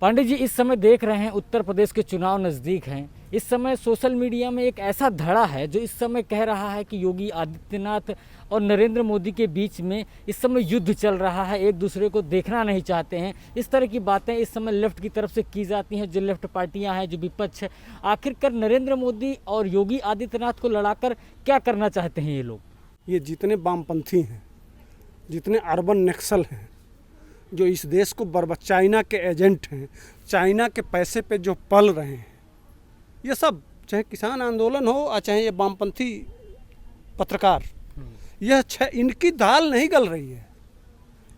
पांडे जी, इस समय देख रहे हैं उत्तर प्रदेश के चुनाव नज़दीक हैं। इस समय सोशल मीडिया में एक ऐसा धड़ा है जो इस समय कह रहा है कि योगी आदित्यनाथ और नरेंद्र मोदी के बीच में इस समय युद्ध चल रहा है, एक दूसरे को देखना नहीं चाहते हैं। इस तरह की बातें इस समय लेफ्ट की तरफ से की जाती हैं, जो लेफ्ट पार्टियां हैं, जो विपक्ष है। आखिरकार नरेंद्र मोदी और योगी आदित्यनाथ को लड़ाकर क्या करना चाहते हैं ये लोग? ये जितने वामपंथी हैं, जितने अर्बन नक्सल हैं, जो इस देश को चाइना के एजेंट हैं, चाइना के पैसे पे जो पल रहे हैं, ये सब, चाहे किसान आंदोलन हो और चाहे ये वामपंथी पत्रकार, यह इनकी दाल नहीं गल रही है।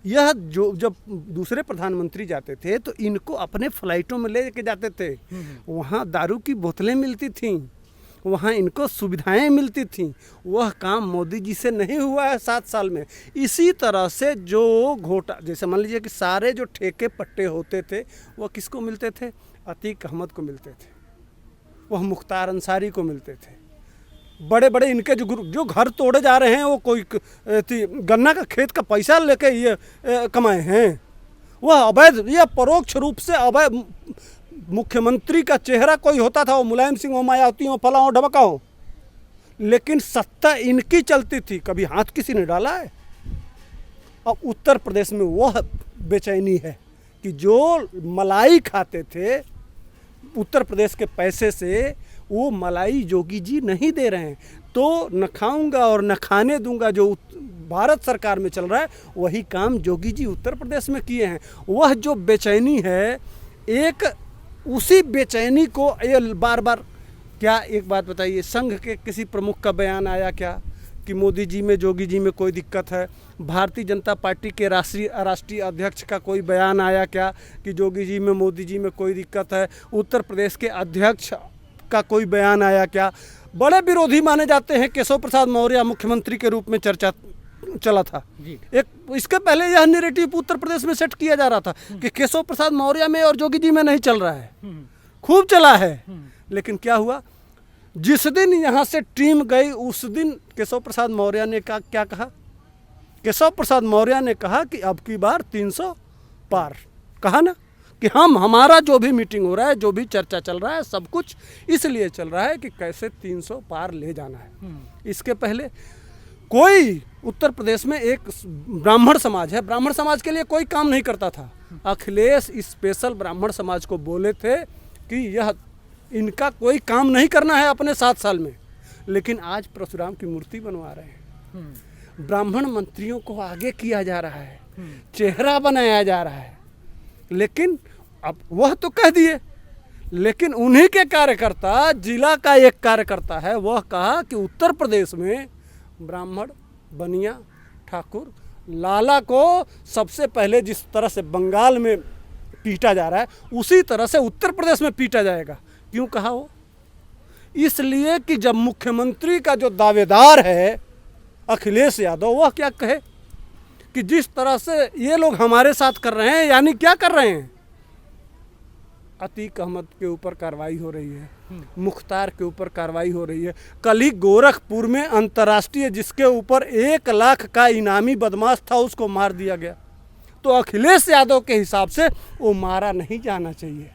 यह जो जब दूसरे प्रधानमंत्री जाते थे तो इनको अपने फ्लाइटों में ले के जाते थे, वहाँ दारू की बोतलें मिलती थीं, वहाँ इनको सुविधाएं मिलती थीं। वह काम मोदी जी से नहीं हुआ है 7 साल में। इसी तरह से जो जैसे मान लीजिए कि सारे जो ठेके पट्टे होते थे वह किसको मिलते थे? अतीक अहमद को मिलते थे, वह मुख्तार अंसारी को मिलते थे। बड़े बड़े इनके जो घर तोड़े जा रहे हैं वो कोई गन्ना का खेत का पैसा लेके ये कमाए हैं। वह अवैध, यह परोक्ष रूप से अवैध। मुख्यमंत्री का चेहरा कोई होता था, वो मुलायम सिंह हो, मायावती हो, फला हो, ढमका हो, लेकिन सत्ता इनकी चलती थी। कभी हाथ किसी ने डाला है? अब उत्तर प्रदेश में वह बेचैनी है कि जो मलाई खाते थे उत्तर प्रदेश के पैसे से, वो मलाई योगी जी नहीं दे रहे हैं। तो न खाऊंगा और न खाने दूंगा जो भारत सरकार में चल रहा है, वही काम योगी जी उत्तर प्रदेश में किए हैं। वह जो बेचैनी है, एक उसी बेचैनी को ये बार बार, क्या एक बात बताइए, संघ के किसी प्रमुख का बयान आया क्या कि मोदी जी में योगी जी में कोई दिक्कत है? भारतीय जनता पार्टी के राष्ट्रीय अध्यक्ष का कोई बयान आया क्या कि योगी जी में मोदी जी में कोई दिक्कत है? उत्तर प्रदेश के अध्यक्ष का कोई बयान आया क्या? बड़े विरोधी माने जाते हैं केशव प्रसाद मौर्य मुख्यमंत्री के रूप में चर्चा चला था जी। एक इसके पहले यह नैरेटिव उत्तर प्रदेश में सेट किया जा रहा था कि केशव प्रसाद मौर्य में और योगी जी में नहीं चल रहा है। खूब चला है, लेकिन क्या हुआ? जिस दिन यहाँ से टीम गई उस दिन केशव प्रसाद मौर्य ने क्या कहा? केशव प्रसाद मौर्य ने कहा कि अब की बार 300 पार। कहा ना कि हमारा जो भी मीटिंग हो रहा है, जो भी चर्चा चल रहा है, सब कुछ इसलिए चल रहा है कि कैसे 300 पार ले जाना है। इसके पहले कोई उत्तर प्रदेश में एक ब्राह्मण समाज है, ब्राह्मण समाज के लिए कोई काम नहीं करता था। अखिलेश स्पेशल ब्राह्मण समाज को बोले थे कि यह इनका कोई काम नहीं करना है अपने 7 साल में, लेकिन आज परशुराम की मूर्ति बनवा रहे हैं। ब्राह्मण मंत्रियों को आगे किया जा रहा है, चेहरा बनाया जा रहा है, लेकिन अब वह तो कह दिए, लेकिन उन्हीं के कार्यकर्ता, जिला का एक कार्यकर्ता है, वह कहा कि उत्तर प्रदेश में ब्राह्मण, बनिया, ठाकुर, लाला को सबसे पहले जिस तरह से बंगाल में पीटा जा रहा है, उसी तरह से उत्तर प्रदेश में पीटा जाएगा। क्यों कहा वो? इसलिए कि जब मुख्यमंत्री का जो दावेदार है अखिलेश यादव, वह क्या कहे कि जिस तरह से ये लोग हमारे साथ कर रहे हैं, यानी क्या कर रहे हैं? अतीक अहमद के ऊपर कार्रवाई हो रही है, मुख्तार के ऊपर कार्रवाई हो रही है। कल ही गोरखपुर में अंतर्राष्ट्रीय जिसके ऊपर 1 लाख का इनामी बदमाश था, उसको मार दिया गया। तो अखिलेश यादव के हिसाब से वो मारा नहीं जाना चाहिए।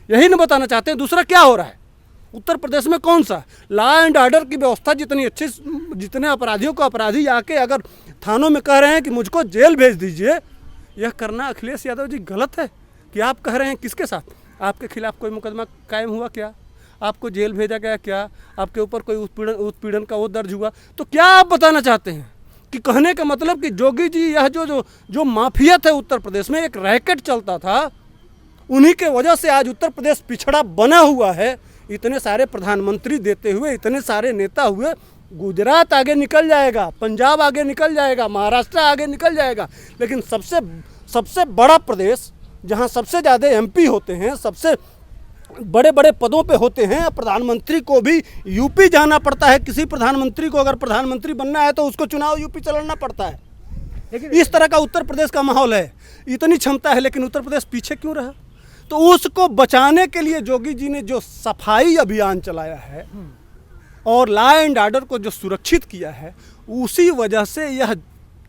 यही नहीं बताना चाहते हैं। दूसरा क्या हो रहा है उत्तर प्रदेश में? कौन सा लॉ एंड ऑर्डर की व्यवस्था जितनी अच्छी, जितने अपराधियों को अपराधी आके अगर थानों में कह रहे हैं कि मुझको जेल भेज दीजिए, यह करना अखिलेश यादव जी गलत है। कि आप कह रहे हैं किसके साथ? आपके खिलाफ कोई मुकदमा कायम हुआ क्या? आपको जेल भेजा गया क्या? आपके ऊपर कोई उत्पीड़न का वो दर्ज हुआ? तो क्या आप बताना चाहते हैं कि कहने का मतलब कि योगी जी, यह जो माफियत है उत्तर प्रदेश में, एक रैकेट चलता था, उन्हीं के वजह से आज उत्तर प्रदेश पिछड़ा बना हुआ है। इतने सारे प्रधानमंत्री देते हुए, इतने सारे नेता हुए, गुजरात आगे निकल जाएगा, पंजाब आगे निकल जाएगा, महाराष्ट्र आगे निकल जाएगा, लेकिन सबसे बड़ा प्रदेश जहां सबसे ज़्यादा एमपी होते हैं, सबसे बड़े बड़े पदों पे होते हैं, प्रधानमंत्री को भी यूपी जाना पड़ता है। किसी प्रधानमंत्री को अगर प्रधानमंत्री बनना है तो उसको चुनाव यूपी चलाना पड़ता है। लेकिन इस तरह का उत्तर प्रदेश का माहौल है, इतनी क्षमता है, लेकिन उत्तर प्रदेश पीछे क्यों रहा? तो उसको बचाने के लिए योगी जी ने जो सफाई अभियान चलाया है और लॉ एंड ऑर्डर को जो सुरक्षित किया है, उसी वजह से यह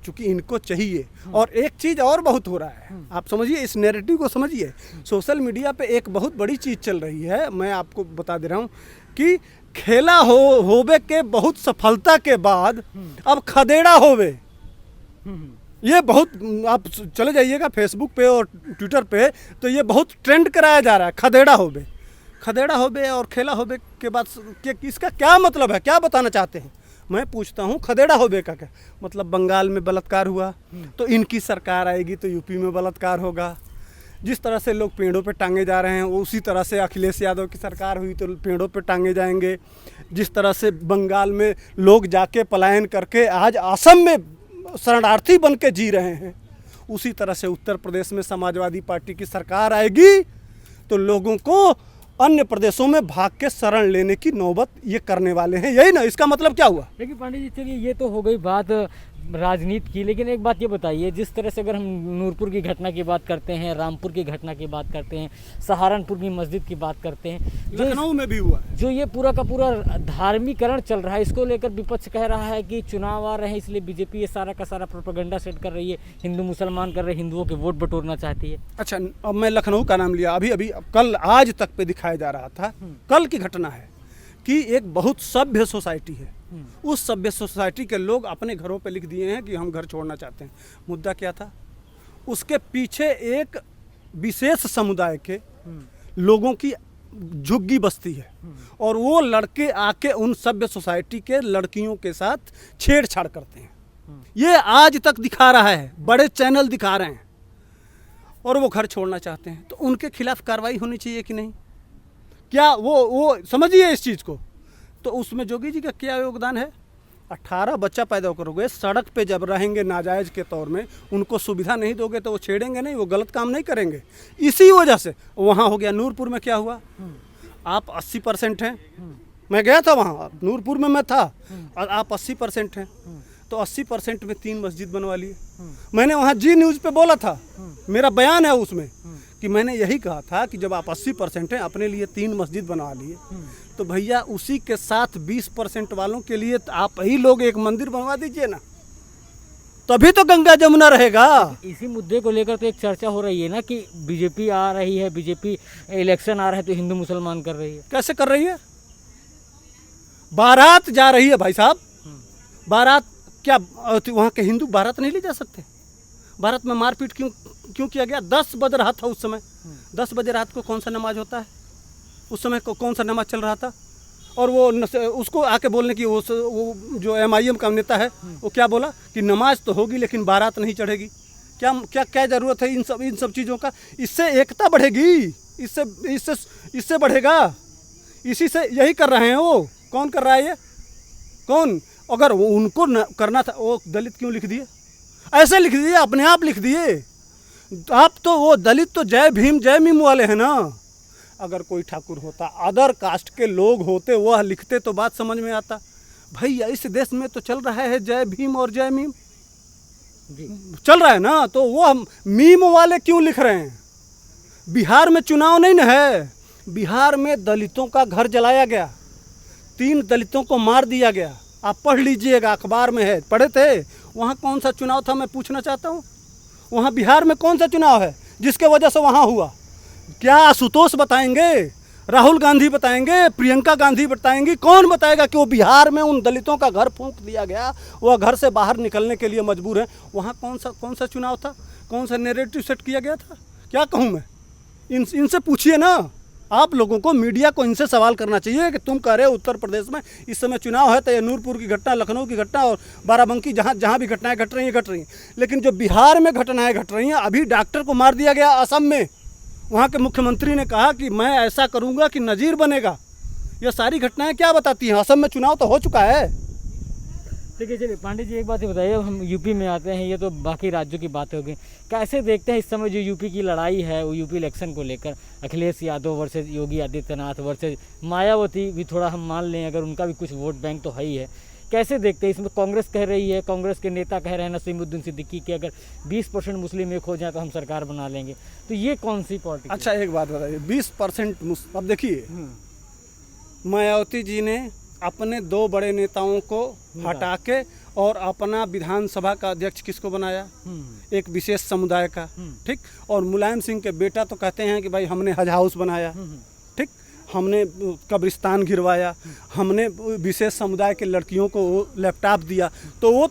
चूंकि इनको चाहिए। और एक चीज़ और बहुत हो रहा है, आप समझिए, इस नैरेटिव को समझिए। सोशल मीडिया पे एक बहुत बड़ी चीज़ चल रही है, मैं आपको बता दे रहा हूँ कि खेला होवे के बहुत सफलता के बाद अब खदेड़ा होवे, ये बहुत, आप चले जाइएगा फेसबुक पे और ट्विटर पे, तो ये बहुत ट्रेंड कराया जा रहा है, खदेड़ा होवे। खदेड़ा होवे और खेला होवे के बाद इसका क्या मतलब है, क्या बताना चाहते हैं? मैं पूछता हूँ, खदेड़ा होवे का क्या मतलब? बंगाल में बलात्कार हुआ तो इनकी सरकार आएगी तो यूपी में बलात्कार होगा। जिस तरह से लोग पेड़ों पे टांगे जा रहे हैं, उसी तरह से अखिलेश यादव की सरकार हुई तो पेड़ों पे टांगे जाएंगे। जिस तरह से बंगाल में लोग जाके पलायन करके आज असम में शरणार्थी बन के जी रहे हैं, उसी तरह से उत्तर प्रदेश में समाजवादी पार्टी की सरकार आएगी तो लोगों को अन्य प्रदेशों में भाग के शरण लेने की नौबत ये करने वाले हैं। यही ना इसका मतलब क्या हुआ? देखिए पांडे जी, चलिए ये तो हो गई बात राजनीति की, लेकिन एक बात ये बताइए, जिस तरह से अगर हम नूरपुर की घटना की बात करते हैं, रामपुर की घटना की बात करते हैं, सहारनपुर की मस्जिद की बात करते हैं, लखनऊ में भी हुआ है, जो ये पूरा का पूरा धार्मिकरण चल रहा है, इसको लेकर विपक्ष कह रहा है कि चुनाव आ रहे हैं इसलिए बीजेपी ये सारा का सारा प्रोपेगेंडा सेट कर रही है, हिंदू मुसलमान कर रहे, हिंदुओं के वोट बटोरना चाहती है। अच्छा, अब मैं लखनऊ का नाम लिया, अभी कल आज तक पे दिखाया जा रहा था, कल की घटना है कि एक बहुत सभ्य सोसाइटी है, उस सभ्य सोसाइटी के लोग अपने घरों पे लिख दिए हैं कि हम घर छोड़ना चाहते हैं। मुद्दा क्या था? उसके पीछे एक विशेष समुदाय के लोगों की झुग्गी बस्ती है और वो लड़के आके उन सभ्य सोसाइटी के लड़कियों के साथ छेड़छाड़ करते हैं। ये आज तक दिखा रहा है, बड़े चैनल दिखा रहे हैं, और वो घर छोड़ना चाहते हैं। तो उनके खिलाफ कार्रवाई होनी चाहिए कि नहीं? क्या वो समझिए इस चीज़ को। तो उसमें जोगी जी का क्या योगदान है? 18 बच्चा पैदा करोगे, सड़क पे जब रहेंगे नाजायज़ के तौर में, उनको सुविधा नहीं दोगे तो वो छेड़ेंगे नहीं, वो गलत काम नहीं करेंगे। इसी वजह से वहाँ हो गया। नूरपुर में क्या हुआ? आप 80% हैं, मैं गया था वहाँ, नूरपुर में मैं था, और आप 80% हैं, तो 80% में 3 मस्जिद बनवा लिए। मैंने वहाँ जी न्यूज़ पे बोला था, मेरा बयान है उसमें कि मैंने यही कहा था कि जब आप 80% हैं, अपने लिए 3 मस्जिद बनवा लिए, तो भैया उसी के साथ 20% वालों के लिए आप ही लोग एक मंदिर बनवा दीजिए ना, तभी तो गंगा जमुना रहेगा। इसी मुद्दे को लेकर तो एक चर्चा हो रही है ना कि बीजेपी आ रही है, बीजेपी इलेक्शन आ रहा है तो हिंदू मुसलमान कर रही है। कैसे कर रही है? बारात जा रही है भाई साहब, बारात क्या वहाँ के हिंदू बारात नहीं ले जा सकते? भारत में मारपीट क्यों किया गया? 10 बज रहा था उस समय, 10 बजे रात को कौन सा नमाज होता है? उस समय कौन सा नमाज चल रहा था? और वो उसको आके बोलने की वो जो MIM का नेता है वो क्या बोला कि नमाज तो होगी लेकिन बारात नहीं चढ़ेगी। क्या क्या क्या ज़रूरत है इन सब चीज़ों का? इससे एकता बढ़ेगी, इससे बढ़ेगा। इसी से यही कर रहे हैं वो। कौन कर रहा है ये? कौन? अगर उनको करना था, वो दलित क्यों लिख दिए? ऐसे लिख दिए, अपने आप लिख दिए। आप तो वो दलित तो जय भीम जय मीम वाले हैं ना। अगर कोई ठाकुर होता, अदर कास्ट के लोग होते, वह लिखते तो बात समझ में आता। भैया इस देश में तो चल रहा है जय भीम और जय मीम चल रहा है ना, तो वो मीम वाले क्यों लिख रहे हैं? बिहार में चुनाव नहीं न है, बिहार में दलितों का घर जलाया गया, 3 दलितों को मार दिया गया। आप पढ़ लीजिएगा, अखबार में है, पढ़े थे। वहाँ कौन सा चुनाव था, मैं पूछना चाहता हूँ। वहाँ बिहार में कौन सा चुनाव है जिसके वजह से वहाँ हुआ? क्या आशुतोष बताएंगे, राहुल गांधी बताएंगे, प्रियंका गांधी बताएंगी? कौन बताएगा कि वो बिहार में उन दलितों का घर फूंक दिया गया, वह घर से बाहर निकलने के लिए मजबूर है? वहाँ कौन सा चुनाव था? कौन सा नैरेटिव सेट किया गया था? क्या कहूँ मैं? इनसे पूछिए ना। आप लोगों को, मीडिया को इनसे सवाल करना चाहिए कि तुम कह रहे हो उत्तर प्रदेश में इस समय चुनाव है, तो ये नूरपुर की घटना, लखनऊ की घटना और बाराबंकी जहाँ भी घटनाएं घट रही हैं, लेकिन जो बिहार में घटनाएं घट रही हैं, अभी डॉक्टर को मार दिया गया असम में, वहाँ के मुख्यमंत्री ने कहा कि मैं ऐसा करूँगा कि नज़ीर बनेगा। ये सारी घटनाएं क्या बताती हैं? असम में चुनाव तो हो चुका है। ठीक है, चलिए पांडे जी एक बात ही बताइए, हम यूपी में आते हैं, ये तो बाकी राज्यों की बातें हो गई। कैसे देखते हैं इस समय जो यूपी की लड़ाई है, वो यूपी इलेक्शन को लेकर, अखिलेश यादव वर्सेज योगी आदित्यनाथ वर्सेज मायावती भी, थोड़ा हम मान लें अगर उनका भी कुछ वोट बैंक तो है ही है, कैसे देखते हैं इसमें? कांग्रेस कह रही है, कांग्रेस के नेता कह रहे हैं नसीमुद्दीन सिद्दीकी कि अगर 20% मुस्लिम एक हो जाए तो हम सरकार बना लेंगे, तो ये कौन सी पॉलिटिक्स? अच्छा एक बात बताइए, 20% अब देखिए, मायावती जी ने अपने 2 बड़े नेताओं को हटा के और अपना विधानसभा का अध्यक्ष किसको बनाया? एक विशेष समुदाय का, ठीक। और मुलायम सिंह के बेटा तो कहते हैं कि भाई हमने हज हाउस बनाया, ठीक, हमने कब्रिस्तान घिरवाया, हमने विशेष समुदाय के लड़कियों को लैपटॉप दिया, तो वो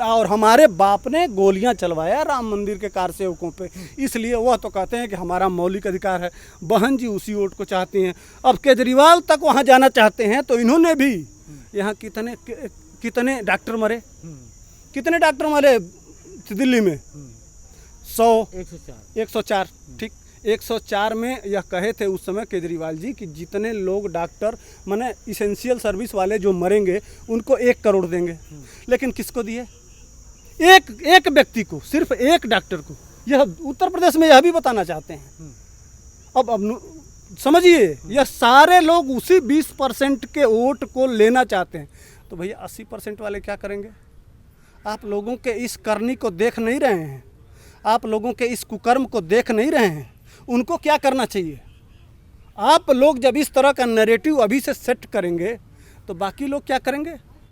और हमारे बाप ने गोलियां चलवाया राम मंदिर के कारसेवकों पे, इसलिए वह तो कहते हैं कि हमारा मौलिक अधिकार है। बहन जी उसी वोट को चाहती हैं। अब केजरीवाल तक वहाँ जाना चाहते हैं, तो इन्होंने भी यहाँ कितने डॉक्टर मरे, कितने डॉक्टर मरे दिल्ली में? 104, ठीक। 104 में यह कहे थे उस समय केजरीवाल जी कि जितने लोग डॉक्टर माने इसेंशियल सर्विस वाले जो मरेंगे उनको 1 करोड़ देंगे, लेकिन किसको दिए? एक व्यक्ति को, सिर्फ एक डॉक्टर को। यह उत्तर प्रदेश में यह भी बताना चाहते हैं। अब समझिए, यह सारे लोग उसी 20% के वोट को लेना चाहते हैं, तो भैया 80% वाले क्या करेंगे? आप लोगों के इस करनी को देख नहीं रहे हैं, आप लोगों के इस कुकर्म को देख नहीं रहे हैं। उनको क्या करना चाहिए? आप लोग जब इस तरह का नैरेटिव अभी से सेट करेंगे तो बाकी लोग क्या करेंगे?